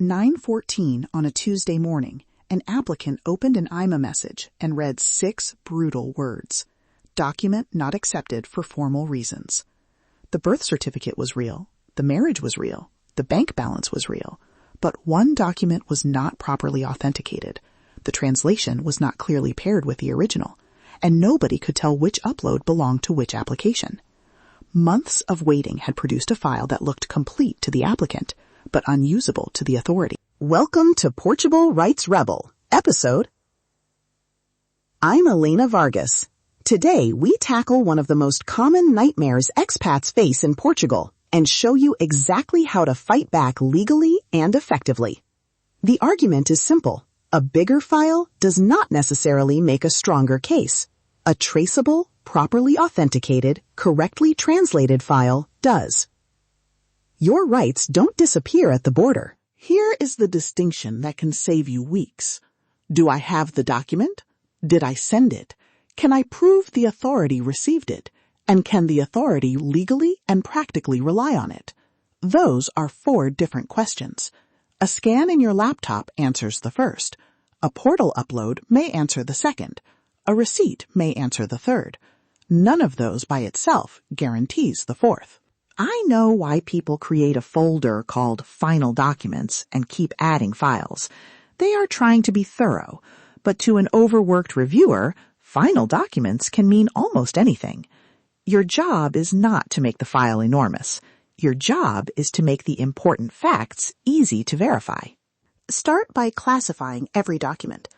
9:14 on a Tuesday morning, an applicant opened an AIMA message and read 6 brutal words. Document not accepted for formal reasons. The birth certificate was real, the marriage was real, the bank balance was real, but one document was not properly authenticated. The translation was not clearly paired with the original, and nobody could tell which upload belonged to which application. Months of waiting had produced a file that looked complete to the applicant, but unusable to the authority. Welcome to Portugal Rights Rebel, episode. I'm Elena Vargas. Today, we tackle one of the most common nightmares expats face in Portugal and show you exactly how to fight back legally and effectively. The argument is simple. A bigger file does not necessarily make a stronger case. A traceable, properly authenticated, correctly translated file does. Your rights don't disappear at the border. Here is the distinction that can save you weeks. Do I have the document? Did I send it? Can I prove the authority received it? And can the authority legally and practically rely on it? Those are 4 different questions. A scan in your laptop answers the first. A portal upload may answer the second. A receipt may answer the third. None of those by itself guarantees the fourth. I know why people create a folder called Final Documents and keep adding files. They are trying to be thorough, but to an overworked reviewer, Final Documents can mean almost anything. Your job is not to make the file enormous. Your job is to make the important facts easy to verify. Start by classifying every document.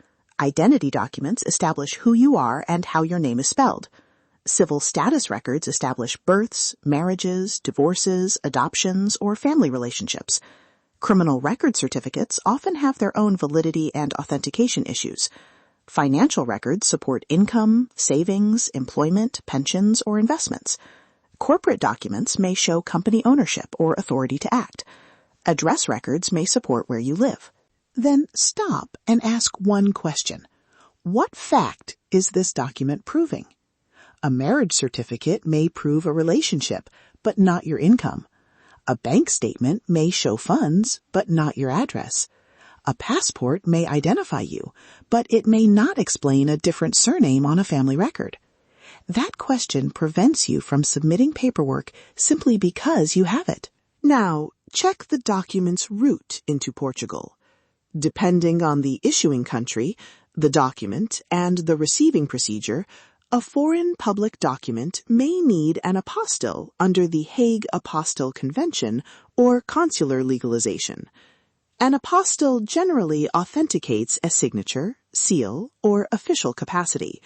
Identity documents establish who you are and how your name is spelled. Civil status records establish births, marriages, divorces, adoptions, or family relationships. Criminal record certificates often have their own validity and authentication issues. Financial records support income, savings, employment, pensions, or investments. Corporate documents may show company ownership or authority to act. Address records may support where you live. Then stop and ask one question. What fact is this document proving? A marriage certificate may prove a relationship, but not your income. A bank statement may show funds, but not your address. A passport may identify you, but it may not explain a different surname on a family record. That question prevents you from submitting paperwork simply because you have it. Now, check the document's route into Portugal. Depending on the issuing country, the document, and the receiving procedure, a foreign public document may need an apostille under the Hague Apostille Convention or consular legalization. An apostille generally authenticates a signature, seal, or official capacity.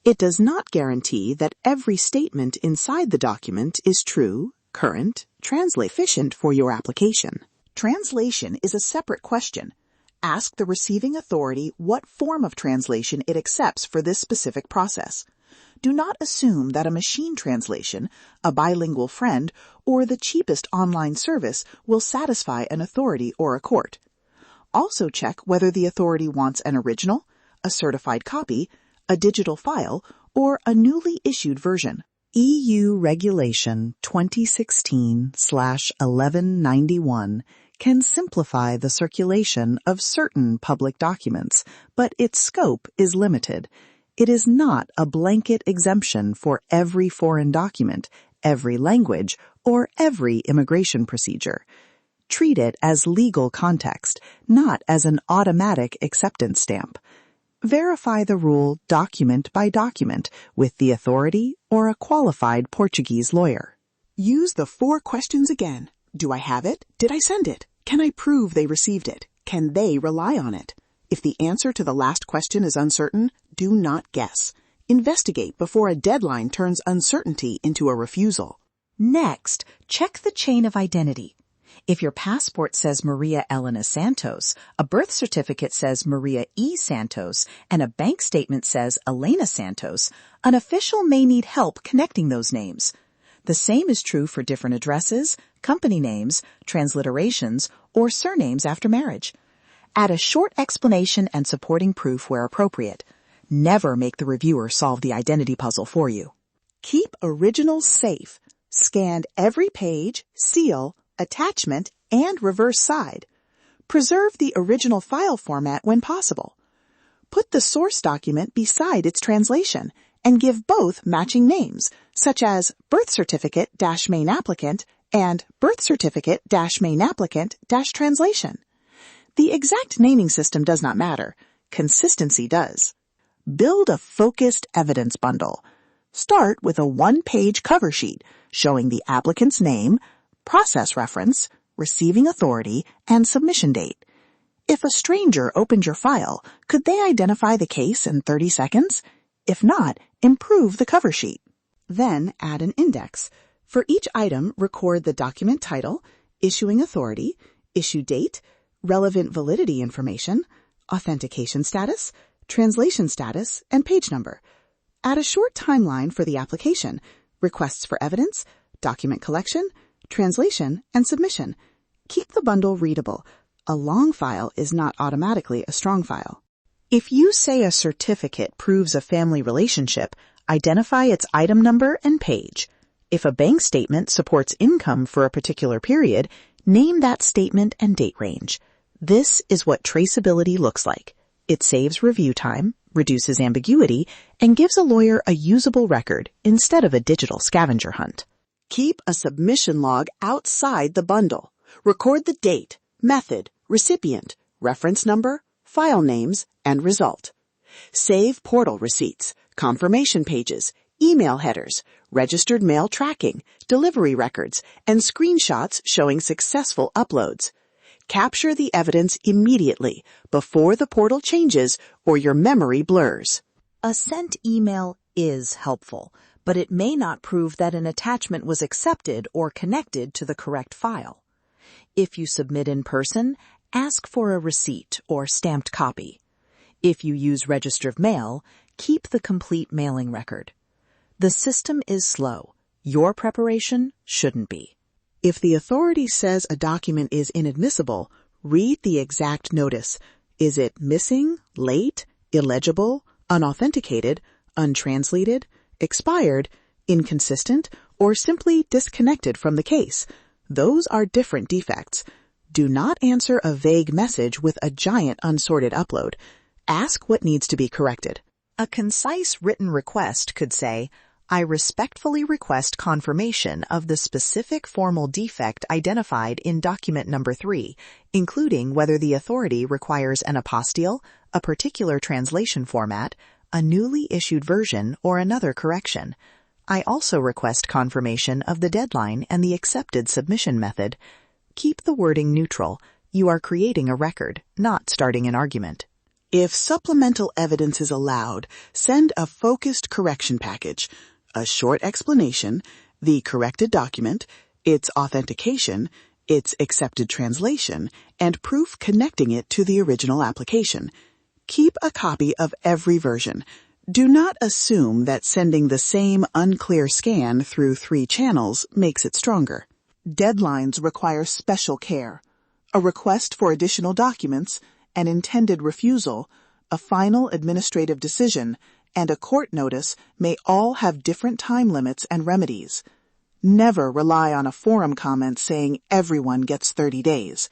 It does not guarantee that every statement inside the document is true, current, efficient for your application. Translation is a separate question. Ask the receiving authority what form of translation it accepts for this specific process. Do not assume that a machine translation, a bilingual friend, or the cheapest online service will satisfy an authority or a court. Also check whether the authority wants an original, a certified copy, a digital file, or a newly issued version. EU Regulation 2016/1191 can simplify the circulation of certain public documents, but its scope is limited. It is not a blanket exemption for every foreign document, every language, or every immigration procedure. Treat it as legal context, not as an automatic acceptance stamp. Verify the rule document by document with the authority or a qualified Portuguese lawyer. Use the 4 questions again. Do I have it? Did I send it? Can I prove they received it? Can they rely on it? If the answer to the last question is uncertain, do not guess. Investigate before a deadline turns uncertainty into a refusal. Next, check the chain of identity. If your passport says Maria Elena Santos, a birth certificate says Maria E. Santos, and a bank statement says Elena Santos, an official may need help connecting those names. The same is true for different addresses, company names, transliterations, or surnames after marriage. Add a short explanation and supporting proof where appropriate. Never make the reviewer solve the identity puzzle for you. Keep originals safe. Scan every page, seal, attachment, and reverse side. Preserve the original file format when possible. Put the source document beside its translation and give both matching names, such as birth certificate-main applicant and birth certificate-main applicant-translation. The exact naming system does not matter. Consistency does. Build a focused evidence bundle. Start with a one-page cover sheet showing the applicant's name, process reference, receiving authority, and submission date. If a stranger opened your file, could they identify the case in 30 seconds? If not, improve the cover sheet. Then add an index. For each item, record the document title, issuing authority, issue date, relevant validity information, authentication status, translation status, and page number. Add a short timeline for the application, requests for evidence, document collection, translation, and submission. Keep the bundle readable. A long file is not automatically a strong file. If you say a certificate proves a family relationship, identify its item number and page. If a bank statement supports income for a particular period, name that statement and date range. This is what traceability looks like. It saves review time, reduces ambiguity, and gives a lawyer a usable record instead of a digital scavenger hunt. Keep a submission log outside the bundle. Record the date, method, recipient, reference number, file names, and result. Save portal receipts, confirmation pages, email headers, registered mail tracking, delivery records, and screenshots showing successful uploads. Capture the evidence immediately before the portal changes or your memory blurs. A sent email is helpful, but it may not prove that an attachment was accepted or connected to the correct file. If you submit in person, ask for a receipt or stamped copy. If you use registered mail, keep the complete mailing record. The system is slow. Your preparation shouldn't be. If the authority says a document is inadmissible, read the exact notice. Is it missing, late, illegible, unauthenticated, untranslated, expired, inconsistent, or simply disconnected from the case? Those are different defects. Do not answer a vague message with a giant unsorted upload. Ask what needs to be corrected. A concise written request could say, I respectfully request confirmation of the specific formal defect identified in document number 3, including whether the authority requires an apostille, a particular translation format, a newly issued version, or another correction. I also request confirmation of the deadline and the accepted submission method. Keep the wording neutral. You are creating a record, not starting an argument. If supplemental evidence is allowed, send a focused correction package, a short explanation, the corrected document, its authentication, its accepted translation, and proof connecting it to the original application. Keep a copy of every version. Do not assume that sending the same unclear scan through 3 channels makes it stronger. Deadlines require special care. A request for additional documents, an intended refusal, a final administrative decision, and a court notice may all have different time limits and remedies. Never rely on a forum comment saying everyone gets 30 days.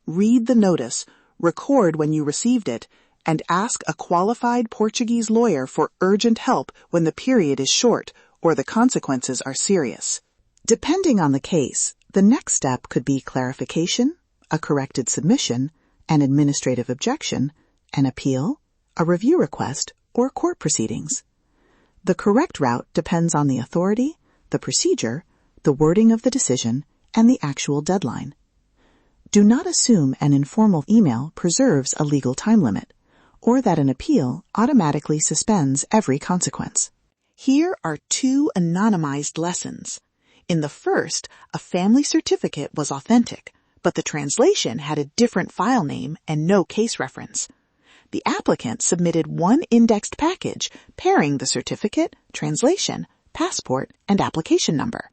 Read the notice, record when you received it, and ask a qualified Portuguese lawyer for urgent help when the period is short or the consequences are serious. Depending on the case, the next step could be clarification, a corrected submission, an administrative objection, an appeal, a review request, or court proceedings. The correct route depends on the authority, the procedure, the wording of the decision, and the actual deadline. Do not assume an informal email preserves a legal time limit, or that an appeal automatically suspends every consequence. Here are 2 anonymized lessons. In the first, a family certificate was authentic, but the translation had a different file name and no case reference. The applicant submitted one indexed package pairing the certificate, translation, passport, and application number.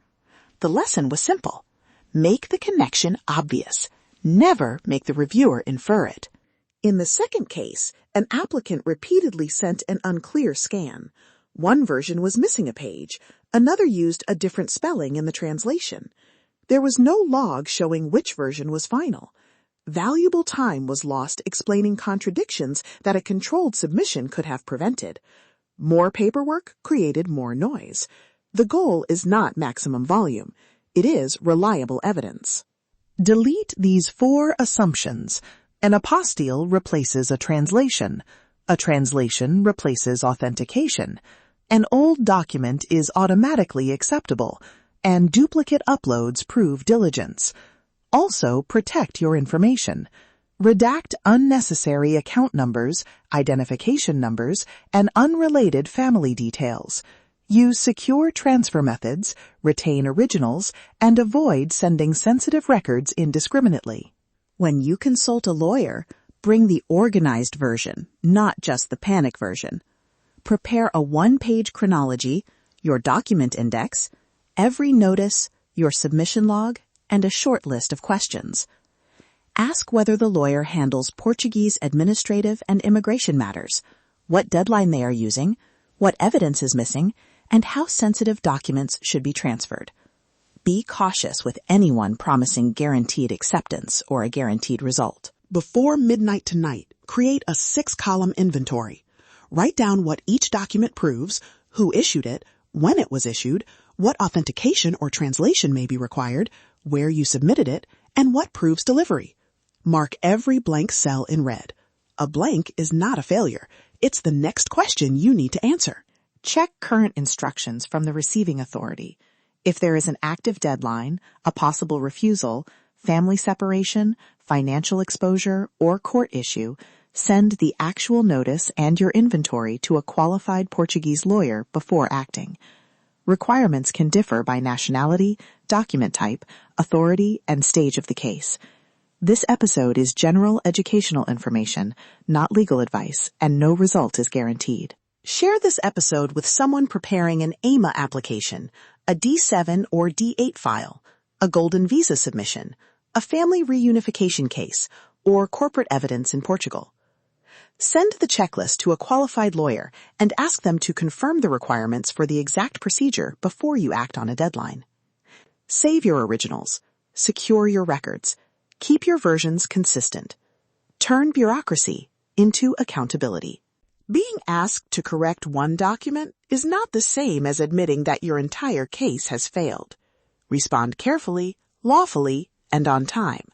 The lesson was simple. Make the connection obvious. Never make the reviewer infer it. In the second case, an applicant repeatedly sent an unclear scan. One version was missing a page. Another used a different spelling in the translation. There was no log showing which version was final. Valuable time was lost explaining contradictions that a controlled submission could have prevented. More paperwork created more noise. The goal is not maximum volume. It is reliable evidence. Delete these 4 assumptions. An apostille replaces a translation. A translation replaces authentication. An old document is automatically acceptable, and duplicate uploads prove diligence. Also, protect your information. Redact unnecessary account numbers, identification numbers, and unrelated family details. Use secure transfer methods, retain originals, and avoid sending sensitive records indiscriminately. When you consult a lawyer, bring the organized version, not just the panic version. Prepare a 1-page chronology, your document index, every notice, your submission log, and a short list of questions. Ask whether the lawyer handles Portuguese administrative and immigration matters, what deadline they are using, what evidence is missing, and how sensitive documents should be transferred. Be cautious with anyone promising guaranteed acceptance or a guaranteed result. Before midnight tonight, create a 6-column inventory. Write down what each document proves, who issued it, when it was issued, what authentication or translation may be required, where you submitted it, and what proves delivery. Mark every blank cell in red. A blank is not a failure. It's the next question you need to answer. Check current instructions from the receiving authority. If there is an active deadline, a possible refusal, family separation, financial exposure, or court issue, send the actual notice and your inventory to a qualified Portuguese lawyer before acting. Requirements can differ by nationality, document type, authority, and stage of the case. This episode is general educational information, not legal advice, and no result is guaranteed. Share this episode with someone preparing an AIMA application, a D7 or D8 file, a golden visa submission, a family reunification case, or corporate evidence in Portugal. Send the checklist to a qualified lawyer and ask them to confirm the requirements for the exact procedure before you act on a deadline. Save your originals. Secure your records. Keep your versions consistent. Turn bureaucracy into accountability. Being asked to correct one document is not the same as admitting that your entire case has failed. Respond carefully, lawfully, and on time.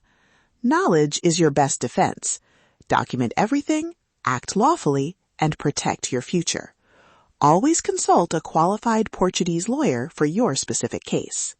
Knowledge is your best defense. Document everything, act lawfully, and protect your future. Always consult a qualified Portuguese lawyer for your specific case.